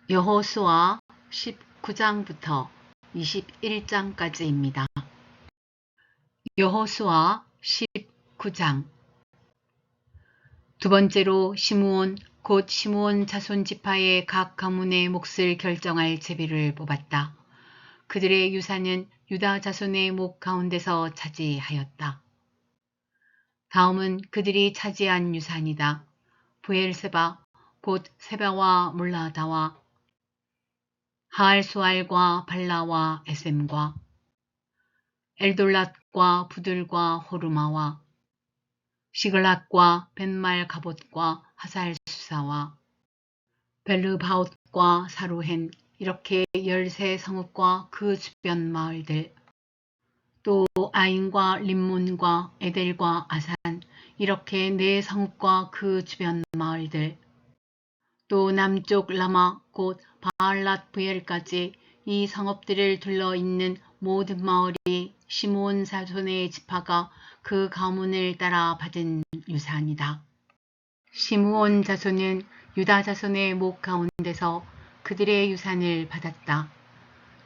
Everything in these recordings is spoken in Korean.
여호수아 19장부터 21장까지입니다. 여호수아 19장. 두 번째로 시므온 곧 시므온 자손 지파의 각 가문의 몫을 결정할 제비를 뽑았다. 그들의 유산은 유다 자손의 목 가운데서 차지하였다. 다음은 그들이 차지한 유산이다. 브엘세바 곧 세바와 몰라다와 하알수알과 발라와 에셈과 엘돌랏과 부들과 호르마와 시글랏과 벤말 가봇과 하살수사와 벨르바옷과 사루헨, 이렇게 13성읍과 그 주변 마을들, 또 아인과 림몬과 에델과 아산, 이렇게 4성읍과 그 주변 마을들, 또 남쪽 라마 곧 바알랏 브엘까지 이 성읍들을 둘러있는 모든 마을이 시므온 자손의 지파가 그 가문을 따라 받은 유산이다. 시므온 자손은 유다 자손의 목 가운데서 그들의 유산을 받았다.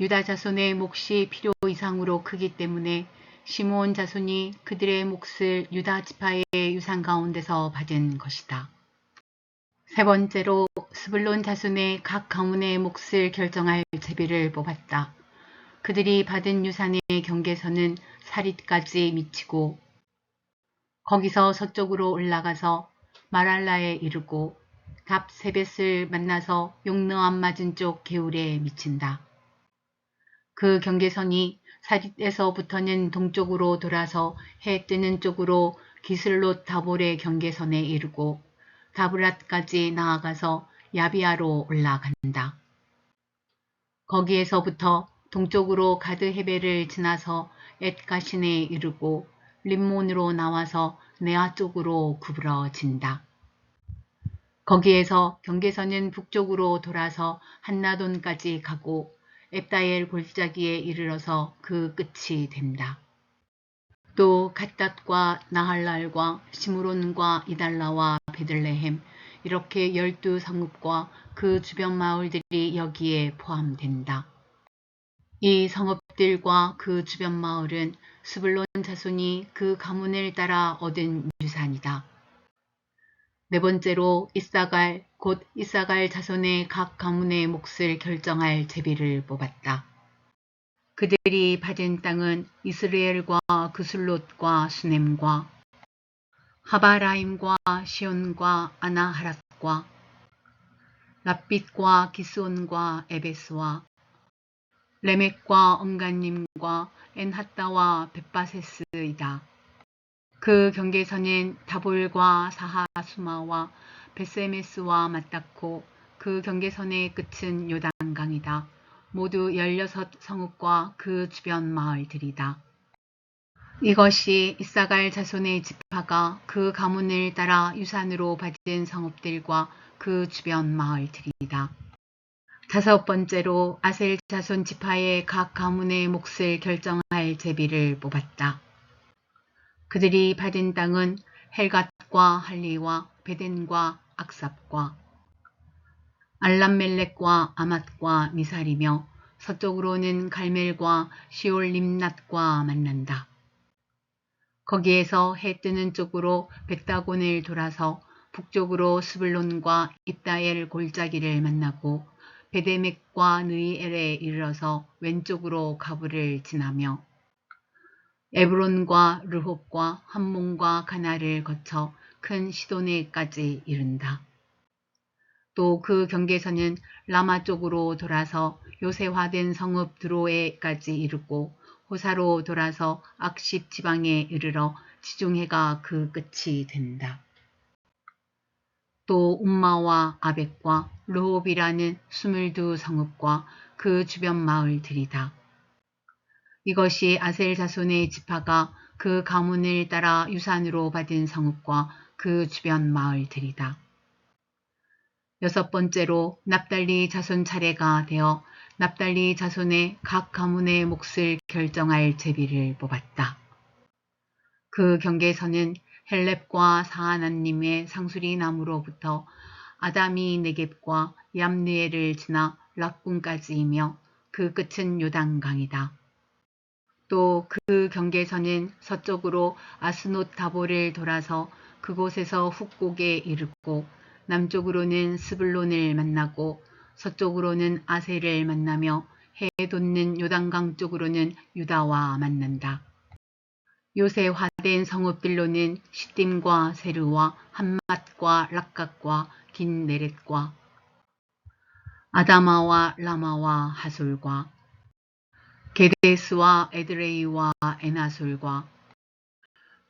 유다 자손의 몫이 필요 이상으로 크기 때문에 시므온 자손이 그들의 몫을 유다 지파의 유산 가운데서 받은 것이다. 세 번째로 스불론 자손의 각 가문의 몫을 결정할 제비를 뽑았다. 그들이 받은 유산의 경계선은 사릿까지 미치고 거기서 서쪽으로 올라가서 마랄라에 이르고 답세벳을 만나서 용르암 맞은쪽 게울에 미친다. 그 경계선이 사릿에서부터는 동쪽으로 돌아서 해 뜨는 쪽으로 기슬롯 다볼의 경계선에 이르고 다브랏까지 나아가서 야비아로 올라간다. 거기에서부터 동쪽으로 가드헤벨을 지나서 엣가신에 이르고 림몬으로 나와서 네아 쪽으로 구부러진다. 거기에서 경계선은 북쪽으로 돌아서 한나돈까지 가고 앱다엘 골짜기에 이르러서 그 끝이 된다. 또 갓닷과 나할랄과 시므론과 이달라와 베들레헴, 이렇게 12성읍과 그 주변 마을들이 여기에 포함된다. 이 성읍들과 그 주변 마을은 스불론 자손이 그 가문을 따라 얻은 유산이다. 네 번째로 이사갈 곧 이사갈 자손의 각 가문의 몫을 결정할 제비를 뽑았다. 그들이 받은 땅은 이스라엘과 그술롯과 수넴과 하바라임과 시온과 아나하락과 랍빗과 기스온과 에베스와 레멕과 언간님과 엔핫다와 벳바세스이다. 그 경계선은 다볼과 사하수마와 베세메스와 맞닿고 그 경계선의 끝은 요단강이다. 모두 16성읍과 그 주변 마을들이다. 이것이 이사갈 자손의 지파가 그 가문을 따라 유산으로 받은 성읍들과 그 주변 마을들이다. 다섯 번째로 아셀 자손 지파의 각 가문의 몫을 결정할 제비를 뽑았다. 그들이 받은 땅은 헬갓과 할리와 베덴과 악삽과 알람멜렉과 아맛과 미살이며 서쪽으로는 갈멜과 시올림낫과 만난다. 거기에서 해 뜨는 쪽으로 벳다곤을 돌아서 북쪽으로 스불론과 입다엘 골짜기를 만나고 베데멕과 느이엘에 이르러서 왼쪽으로 가브를 지나며 에브론과 르홉과 함몬과 가나를 거쳐 큰 시도네까지 이른다. 또 그 경계선은 라마 쪽으로 돌아서 요새화된 성읍 드로에까지 이르고 호사로 돌아서 악십 지방에 이르러 지중해가 그 끝이 된다. 또 움마와 아벡과 르홉이라는 22성읍과 그 주변 마을들이다. 이것이 아셀 자손의 지파가 그 가문을 따라 유산으로 받은 성읍과 그 주변 마을들이다. 여섯 번째로 납달리 자손 차례가 되어 납달리 자손의 각 가문의 몫을 결정할 제비를 뽑았다. 그 경계선은 헬렙과 사하나님의 상수리 나무로부터 아담이 네겝과 얌느에를 지나 락군까지이며 그 끝은 요단강이다. 또 그 경계선은 서쪽으로 아스노 다볼을 돌아서 그곳에서 훅곡에 이르고 남쪽으로는 스불론을 만나고 서쪽으로는 아셀을 만나며 해 돋는 요단강 쪽으로는 유다와 만난다. 요새화된 성읍들로는 시딤과 세르와 함맛과 락각과 긴네렛과 아다마와 라마와 하솔과 게데스와 에드레이와 에나솔과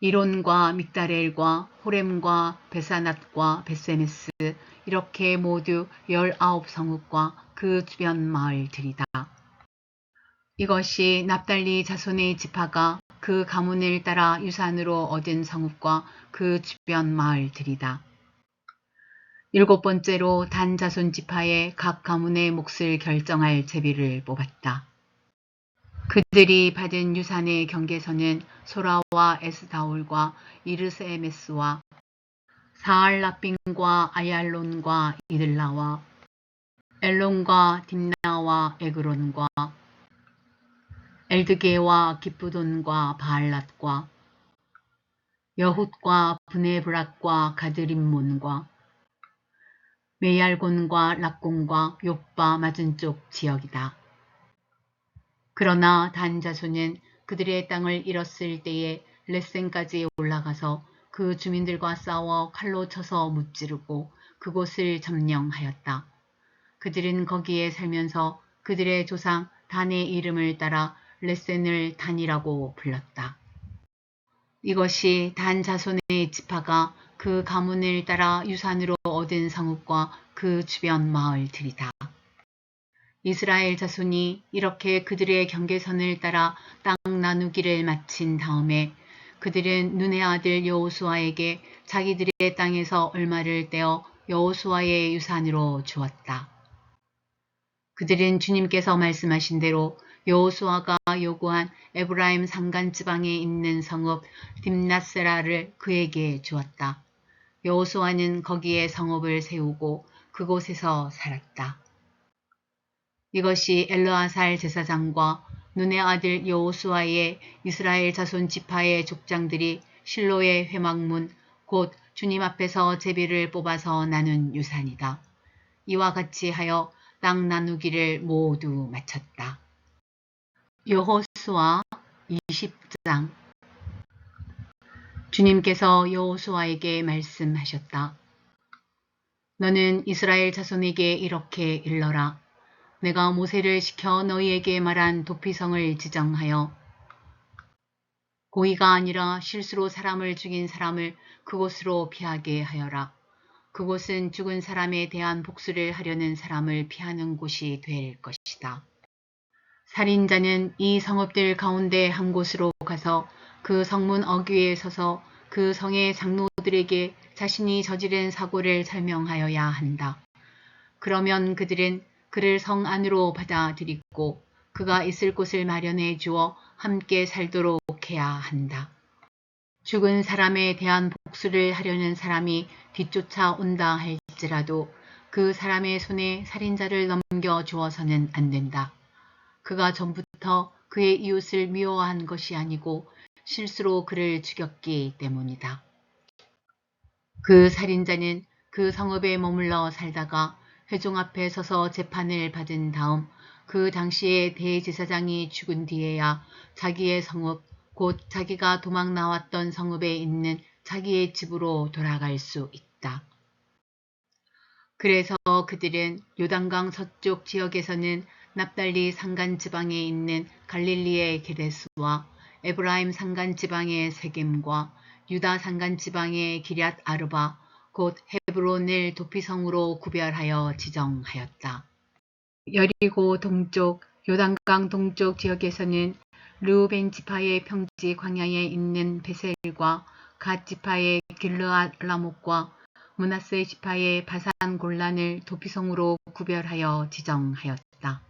이론과 믹다렐과 호렘과 베사낫과 베세메스 이렇게 모두 19성읍과 그 주변 마을들이다. 이것이 납달리 자손의 지파가 그 가문을 따라 유산으로 얻은 성읍과 그 주변 마을들이다. 7번째로 단 자손 지파의 각 가문의 몫을 결정할 제비를 뽑았다. 그들이 받은 유산의 경계선은 소라와 에스다올과 이르세메스와 사알라빈과 아얄론과 이들라와 엘론과 딥나와 에그론과 엘드게와 기쁘돈과 바알랏과 여훗과 브네브락과 가드림몬과 메얄곤과 락곤과 욥바 맞은쪽 지역이다. 그러나 단 자손은 그들의 땅을 잃었을 때에 레센까지 올라가서 그 주민들과 싸워 칼로 쳐서 무찌르고 그곳을 점령하였다. 그들은 거기에 살면서 그들의 조상 단의 이름을 따라 레센을 단이라고 불렀다. 이것이 단 자손의 지파가 그 가문을 따라 유산으로 얻은 성읍과 그 주변 마을들이다. 이스라엘 자손이 이렇게 그들의 경계선을 따라 땅 나누기를 마친 다음에 그들은 눈의 아들 여호수아에게 자기들의 땅에서 얼마를 떼어 여호수아의 유산으로 주었다. 그들은 주님께서 말씀하신 대로 여호수아가 요구한 에브라임 산간 지방에 있는 성읍 딥낫세라를 그에게 주었다. 여호수아는 거기에 성읍을 세우고 그곳에서 살았다. 이것이 엘르아살 제사장과 눈의 아들 여호수아의 이스라엘 자손 지파의 족장들이 실로의 회막문 곧 주님 앞에서 제비를 뽑아서 나눈 유산이다. 이와 같이 하여 땅 나누기를 모두 마쳤다. 여호수아 20장. 주님께서 여호수아에게 말씀하셨다. 너는 이스라엘 자손에게 이렇게 일러라. 내가 모세를 시켜 너희에게 말한 도피성을 지정하여 고의가 아니라 실수로 사람을 죽인 사람을 그곳으로 피하게 하여라. 그곳은 죽은 사람에 대한 복수를 하려는 사람을 피하는 곳이 될 것이다. 살인자는 이 성읍들 가운데 한 곳으로 가서 그 성문 어귀에 서서 그 성의 장로들에게 자신이 저지른 사고를 설명하여야 한다. 그러면 그들은 그를 성 안으로 받아들이고 그가 있을 곳을 마련해 주어 함께 살도록 해야 한다. 죽은 사람에 대한 복수를 하려는 사람이 뒤쫓아 온다 할지라도 그 사람의 손에 살인자를 넘겨 주어서는 안 된다. 그가 전부터 그의 이웃을 미워한 것이 아니고 실수로 그를 죽였기 때문이다. 그 살인자는 그 성읍에 머물러 살다가 회중 앞에 서서 재판을 받은 다음 그 당시에 대제사장이 죽은 뒤에야 자기의 성읍 곧 자기가 도망 나왔던 성읍에 있는 자기의 집으로 돌아갈 수 있다. 그래서 그들은 요단강 서쪽 지역에서는 납달리 산간 지방에 있는 갈릴리의 게데스와 에브라임 산간 지방의 세겜과 유다 산간 지방의 기럇 아르바 곧 헤브론을 도피성으로 구별하여 지정하였다. 여리고 동쪽 요단강 동쪽 지역에서는 르우벤 지파의 평지 광야에 있는 베셀과 갓 지파의 길르앗 라못과 므낫세 지파의 바산 골란을 도피성으로 구별하여 지정하였다.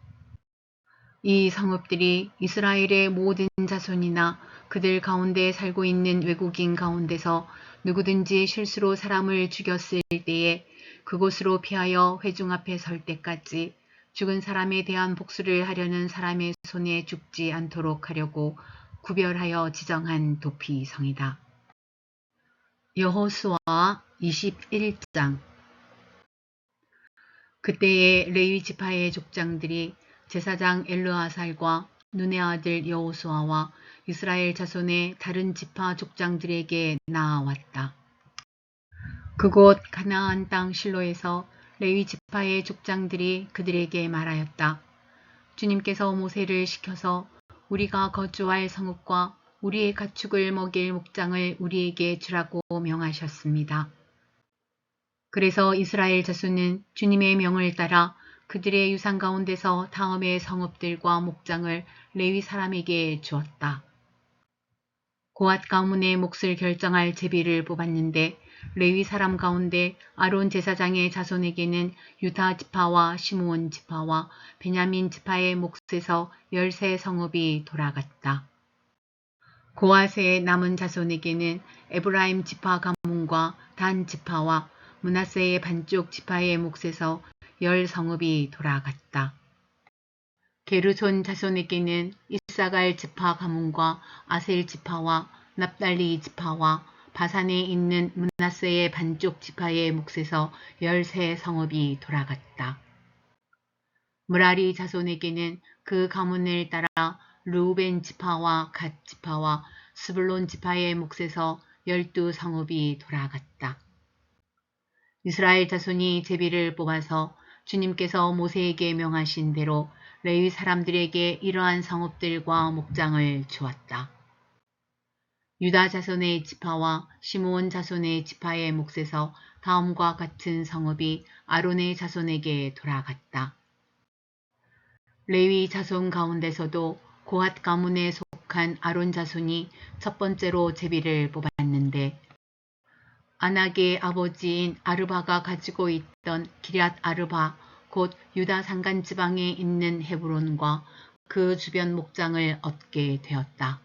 이 성읍들이 이스라엘의 모든 자손이나 그들 가운데 살고 있는 외국인 가운데서 누구든지 실수로 사람을 죽였을 때에 그곳으로 피하여 회중 앞에 설 때까지 죽은 사람에 대한 복수를 하려는 사람의 손에 죽지 않도록 하려고 구별하여 지정한 도피성이다. 여호수아 21장. 그때에 레위 지파의 족장들이 제사장 엘르아살과 눈의 아들 여호수아와 이스라엘 자손의 다른 지파 족장들에게 나아왔다. 그곳 가나안 땅 실로에서 레위 지파의 족장들이 그들에게 말하였다. 주님께서 모세를 시켜서 우리가 거주할 성읍과 우리의 가축을 먹일 목장을 우리에게 주라고 명하셨습니다. 그래서 이스라엘 자손은 주님의 명을 따라 그들의 유산 가운데서 다음의 성읍들과 목장을 레위 사람에게 주었다. 고앗 가문의 몫을 결정할 제비를 뽑았는데 레위 사람 가운데 아론 제사장의 자손에게는 유다 지파와 시므온 지파와 베냐민 지파의 몫에서 13성읍이 돌아갔다. 고앗의 남은 자손에게는 에브라임 지파 가문과 단 지파와 므낫세의 반쪽 지파의 몫에서 10성읍이 돌아갔다. 게르손 자손에게는 이사갈 지파 가문과 아셀 지파와 납달리 지파와 바산에 있는 므낫세의 반쪽 지파의 몫에서 13성읍이 돌아갔다. 므라리 자손에게는 그 가문을 따라 르우벤 지파와 갓 지파와 스불론 지파의 몫에서 12성읍이 돌아갔다. 이스라엘 자손이 제비를 뽑아서 주님께서 모세에게 명하신 대로 레위 사람들에게 이러한 성읍들과 목장을 주었다. 유다 자손의 지파와 시므온 자손의 지파의 몫에서 다음과 같은 성읍이 아론의 자손에게 돌아갔다. 레위 자손 가운데서도 고앗 가문에 속한 아론 자손이 첫 번째로 제비를 뽑았는데 아낙의 아버지인 아르바가 가지고 있던 기럇 아르바 곧 유다 산간 지방에 있는 헤브론과 그 주변 목장을 얻게 되었다.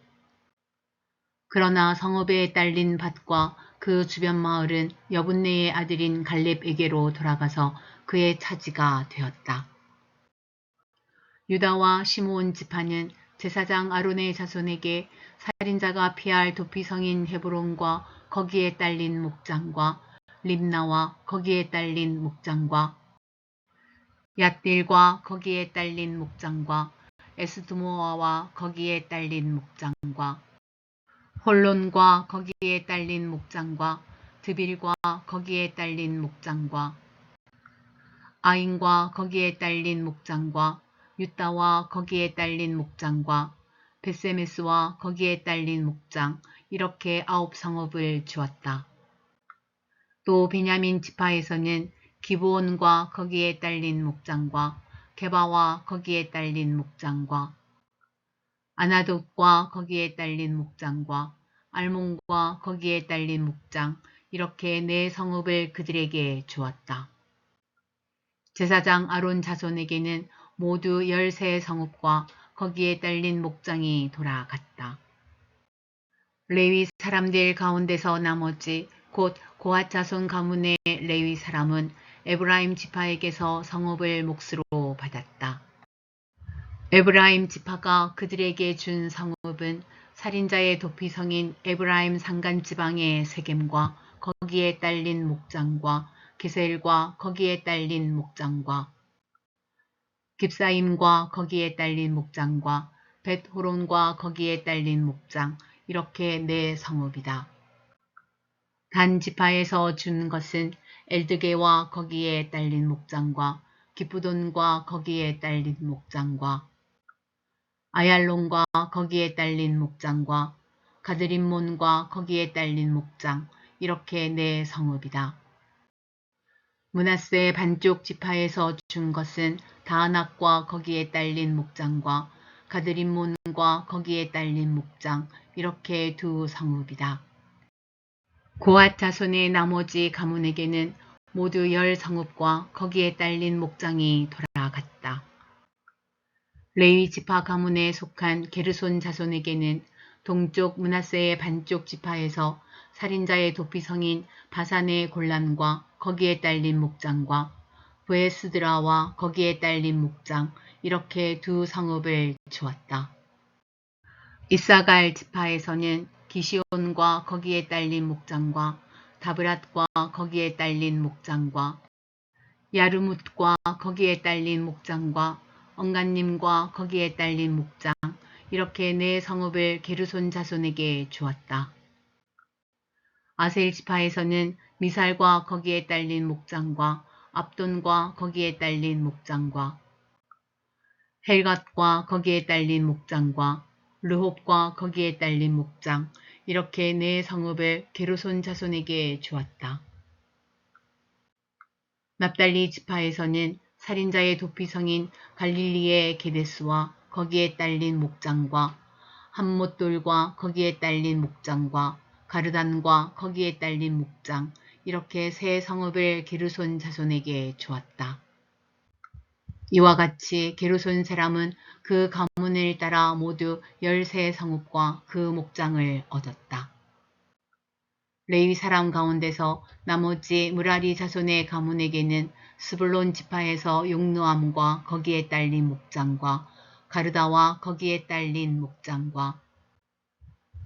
그러나 성읍에 딸린 밭과 그 주변 마을은 여분네의 아들인 갈렙에게로 돌아가서 그의 차지가 되었다. 유다와 시므온 지파는 제사장 아론의 자손에게 살인자가 피할 도피성인 헤브론과 거기에 딸린 목장과 립나와 거기에 딸린 목장과 얏딜과 거기에 딸린 목장과 에스드모아와 거기에 딸린 목장과 홀론과 거기에 딸린 목장과 드빌과 거기에 딸린 목장과 아인과 거기에 딸린 목장과 유다와 거기에 딸린 목장과 베세메스와 거기에 딸린 목장 이렇게 9성읍을 주었다. 또 베냐민 지파에서는 기브온과 거기에 딸린 목장과 게바와 거기에 딸린 목장과 아나돗과 거기에 딸린 목장과 알몬과 거기에 딸린 목장 이렇게 4성읍을 그들에게 주었다. 제사장 아론 자손에게는 모두 13성읍과 거기에 딸린 목장이 돌아갔다. 레위 사람들 가운데서 나머지 곧 고앗 자손 가문의 레위 사람은 에브라임 지파에게서 성읍을 몫으로 받았다. 에브라임 지파가 그들에게 준 성읍은 살인자의 도피성인 에브라임 산간 지방의 세겜과 거기에 딸린 목장과 게셀과 거기에 딸린 목장과 깁사임과 거기에 딸린 목장과 벳호론과 거기에 딸린 목장 이렇게 4성읍이다. 단 지파에서 준 것은 엘드게와 거기에 딸린 목장과 기쁘돈과 거기에 딸린 목장과 아얄론과 거기에 딸린 목장과 가드림몬과 거기에 딸린 목장 이렇게 4성읍이다. 므낫세 반쪽 지파에서 준 것은 다낙과 거기에 딸린 목장과 가드림몬과 거기에 딸린 목장 이렇게 2성읍이다. 고앗 자손의 나머지 가문에게는 모두 10성읍과 거기에 딸린 목장이 돌아갔다. 레위 지파 가문에 속한 게르손 자손에게는 동쪽 므낫세의 반쪽 지파에서 살인자의 도피성인 바산의 골란과 거기에 딸린 목장과 브에스드라와 거기에 딸린 목장 이렇게 두 성읍을 주었다. 이사갈 지파에서는 기시온과 거기에 딸린 목장과 다브랏과 거기에 딸린 목장과 야르뭇과 거기에 딸린 목장과 언간님과 거기에 딸린 목장 이렇게 네 성읍을 게르손 자손에게 주었다. 아셀 지파에서는 미살과 거기에 딸린 목장과 압돈과 거기에 딸린 목장과 헬갓과 거기에 딸린 목장과 르홉과 거기에 딸린 목장 이렇게 네 성읍을 게르손 자손에게 주었다. 납달리 지파에서는 살인자의 도피성인 갈릴리의 게데스와 거기에 딸린 목장과 함못돌과 거기에 딸린 목장과 가르단과 거기에 딸린 목장 이렇게 세 성읍을 게르손 자손에게 주었다. 이와 같이 게르손 사람은 그 가문을 따라 모두 13성읍과 그 목장을 얻었다. 레위 사람 가운데서 나머지 무라리 자손의 가문에게는 스불론 지파에서 용르암과 거기에 딸린 목장과 가르다와 거기에 딸린 목장과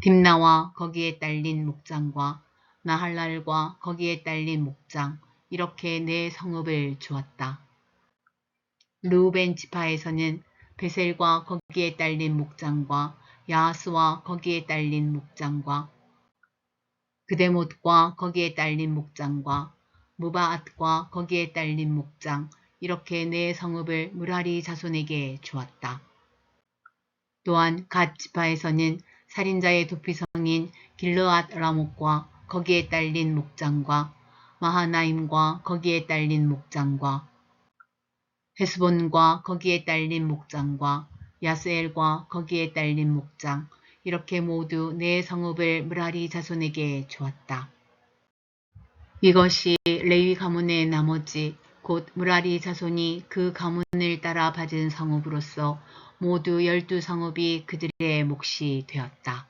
딥나와 거기에 딸린 목장과 나할랄과 거기에 딸린 목장 이렇게 네 성읍을 주었다. 르우벤 지파에서는 베셀과 거기에 딸린 목장과 야하스와 거기에 딸린 목장과 그데못과 거기에 딸린 목장과 무바앗과 거기에 딸린 목장 이렇게 네 성읍을 무라리 자손에게 주었다. 또한 갓 지파에서는 살인자의 도피성인 길르앗 라못과 거기에 딸린 목장과 마하나임과 거기에 딸린 목장과 헤스본과 거기에 딸린 목장과 야스엘과 거기에 딸린 목장 이렇게 모두 네 성읍을 무라리 자손에게 주었다. 이것이 레위 가문의 나머지 곧 무라리 자손이 그 가문을 따라 받은 성읍으로서 모두 12성읍이 그들의 몫이 되었다.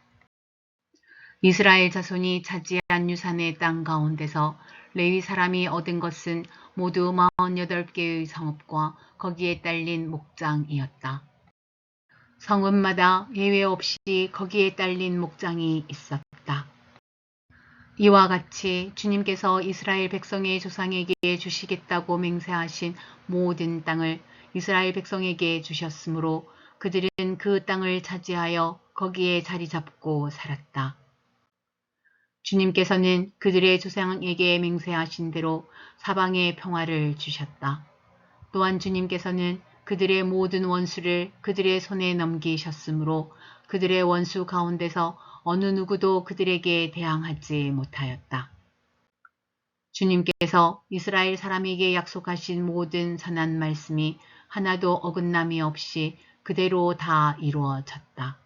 이스라엘 자손이 차지한 유산의 땅 가운데서 레위 사람이 얻은 것은 모두 48개의 성읍과 거기에 딸린 목장이었다. 성읍마다 예외 없이 거기에 딸린 목장이 있었다. 이와 같이 주님께서 이스라엘 백성의 조상에게 주시겠다고 맹세하신 모든 땅을 이스라엘 백성에게 주셨으므로 그들은 그 땅을 차지하여 거기에 자리 잡고 살았다. 주님께서는 그들의 조상에게 맹세하신 대로 사방에 평화를 주셨다. 또한 주님께서는 그들의 모든 원수를 그들의 손에 넘기셨으므로 그들의 원수 가운데서 어느 누구도 그들에게 대항하지 못하였다. 주님께서 이스라엘 사람에게 약속하신 모든 선한 말씀이 하나도 어긋남이 없이 그대로 다 이루어졌다.